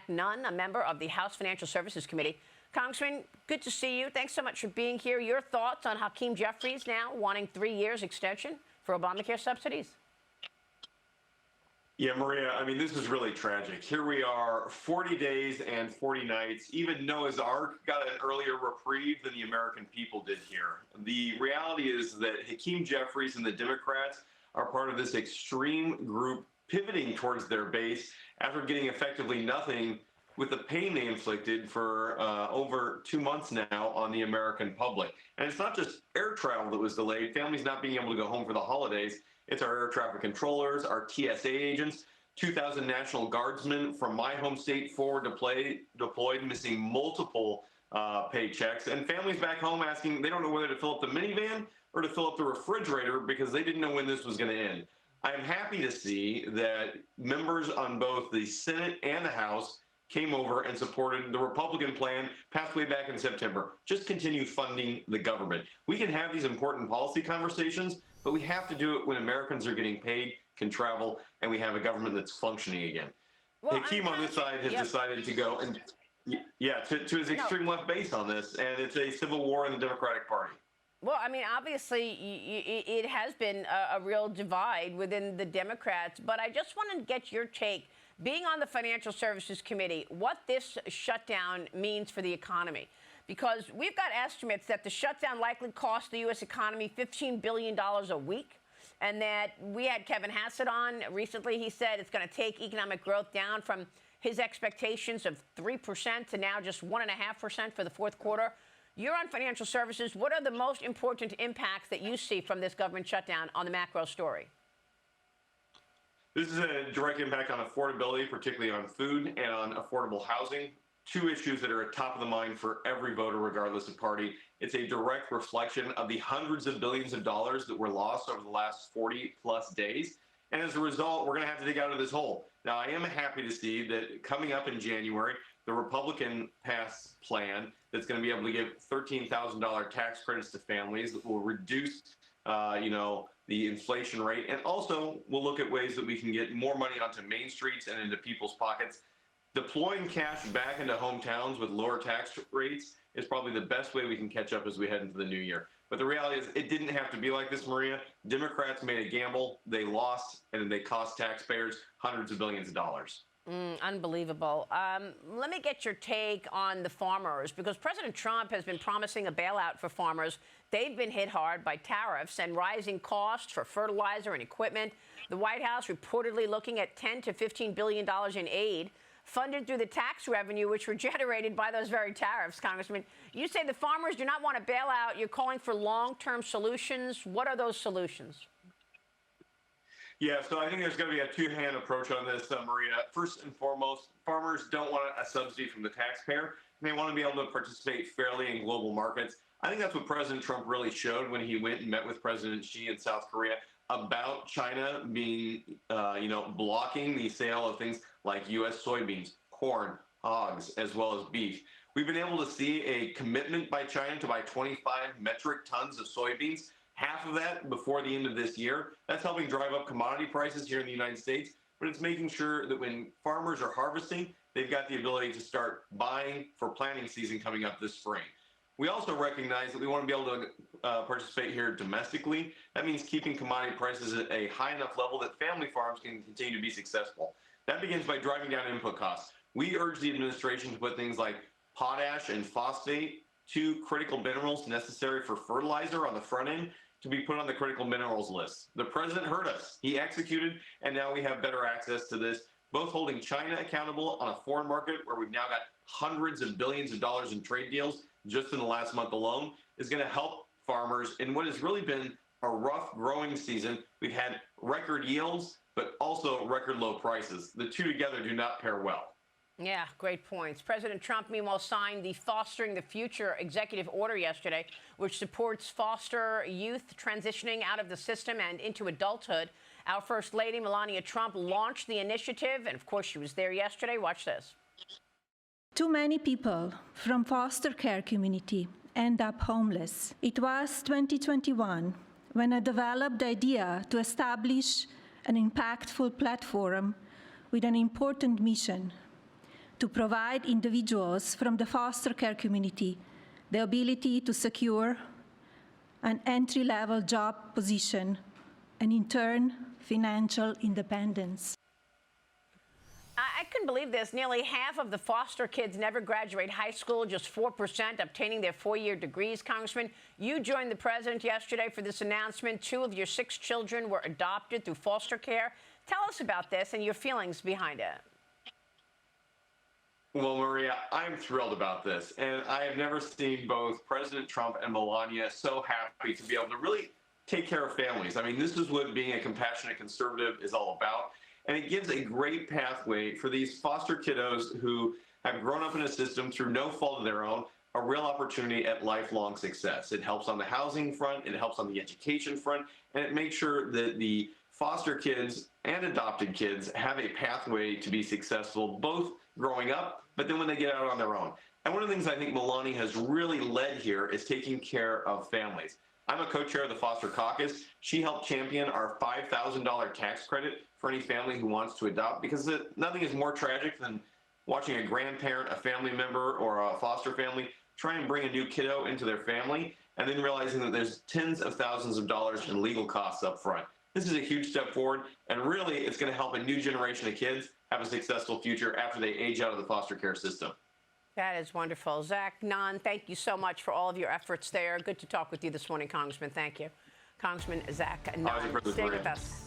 Nunn, a member of the House Financial Services Committee. Congressman, good to see you. Thanks so much for being here. Your thoughts on Hakeem Jeffries now wanting 3 years extension for Obamacare subsidies? Yeah, Maria, I mean, this is really tragic. Here we are, 40 days and 40 nights. Even Noah's Ark got an earlier reprieve than the American people did here. The reality is that Hakeem Jeffries and the Democrats are part of this extreme group pivoting towards their base after getting effectively nothing with the pain they inflicted for over 2 months now on the American public. And it's not just air travel that was delayed, families not being able to go home for the holidays. It's our air traffic controllers, our TSA agents, 2,000 National Guardsmen from my home state forward deployed, missing multiple paychecks, and families back home asking, they don't know whether to fill up the minivan or to fill up the refrigerator because they didn't know when this was going to end. I'm happy to see that members on both the Senate and the House came over and supported the Republican plan passed way back in September. Just continue funding the government. We can have these important policy conversations, but we have to do it when Americans are getting paid, can travel, and we have a government that's functioning again. Well, Hakeem on this side has decided to go and to his extreme left base on this, and it's a civil war in the Democratic Party. Well, I mean, obviously, it has been a real divide within the Democrats, but I just want to get your take, being on the Financial Services Committee, what this shutdown means for the economy. Because we've got estimates that the shutdown likely cost the U.S. economy $15 billion a week, and that we had Kevin Hassett on recently. He said it's going to take economic growth down from his expectations of 3% to now just 1.5% for the fourth quarter. You're on financial services. What are the most important impacts that you see from this government shutdown on the macro story? This is a direct impact on affordability, particularly on food and on affordable housing. Two issues that are at top of the mind for every voter, regardless of party. It's a direct reflection of the hundreds of billions of dollars that were lost over the last 40+ days. And as a result, we're going to have to dig out of this hole. Now, I am happy to see that coming up in January, the Republican passed plan that's going to be able to give $13,000 tax credits to families that will reduce, the inflation rate. And also, we'll look at ways that we can get more money onto main streets and into people's pockets. Deploying cash back into hometowns with lower tax rates is probably the best way we can catch up as we head into the new year. But the reality is it didn't have to be like this, Maria. Democrats made a gamble, they lost, and they cost taxpayers hundreds of billions of dollars. Unbelievable. Let me get your take on the farmers, because President Trump has been promising a bailout for farmers. They've been hit hard by tariffs and rising costs for fertilizer and equipment. The White House reportedly looking at $10 to $15 billion in aid funded through the tax revenue, which were generated by those very tariffs, Congressman. You say the farmers do not want to bail out. You're calling for long-term solutions. What are those solutions? Yeah, so I think there's going to be a two-hand approach on this, Maria. First and foremost, farmers don't want a subsidy from the taxpayer. They want to be able to participate fairly in global markets. I think that's what President Trump really showed when he went and met with President Xi in South Korea about China being, blocking the sale of things like U.S. soybeans, corn, hogs, as well as beef. We've been able to see a commitment by China to buy 25 metric tons of soybeans, half of that before the end of this year. That's helping drive up commodity prices here in the United States, but it's making sure that when farmers are harvesting, they've got the ability to start buying for planting season coming up this spring. We also recognize that we want to be able to participate here domestically. That means keeping commodity prices at a high enough level that family farms can continue to be successful. That begins by driving down input costs. We urge the administration to put things like potash and phosphate, two critical minerals necessary for fertilizer on the front end, to be put on the critical minerals list. The president heard us. He executed, and now we have better access to this, both holding China accountable on a foreign market where we've now got hundreds of billions of dollars in trade deals just in the last month alone, is going to help farmers in what has really been a rough growing season. We've had record yields, but also record low prices. The two together do not pair well. Yeah, great points. President Trump, meanwhile, signed the Fostering the Future executive order yesterday, which supports foster youth transitioning out of the system and into adulthood. Our First Lady, Melania Trump, launched the initiative, and of course, she was there yesterday. Watch this. Too many people from foster care community end up homeless. It was 2021 when I developed the idea to establish an impactful platform with an important mission: to provide individuals from the foster care community the ability to secure an entry-level job position and, in turn, financial independence. I couldn't believe this. Nearly half of the foster kids never graduate high school, just 4% obtaining their four-year degrees. Congressman, you joined the president yesterday for this announcement. 2 of your 6 children were adopted through foster care. Tell us about this and your feelings behind it. Well, Maria, I'm thrilled about this. And I have never seen both President Trump and Melania so happy to be able to really take care of families. I mean, this is what being a compassionate conservative is all about. And it gives a great pathway for these foster kiddos who have grown up in a system through no fault of their own, a real opportunity at lifelong success. It helps on the housing front, it helps on the education front, and it makes sure that the foster kids and adopted kids have a pathway to be successful, both growing up, but then when they get out on their own. And one of the things I think Melania has really led here is taking care of families. I'm a co-chair of the Foster Caucus. She helped champion our $5,000 tax credit for any family who wants to adopt, because nothing is more tragic than watching a grandparent, a family member, or a foster family try and bring a new kiddo into their family and then realizing that there's tens of thousands of dollars in legal costs up front. This is a huge step forward, and really it's going to help a new generation of kids have a successful future after they age out of the foster care system. That is wonderful. Zach, Nunn, thank you so much for all of your efforts there. Good to talk with you this morning, Congressman. Thank you. Congressman Zach Nunn, stay with us.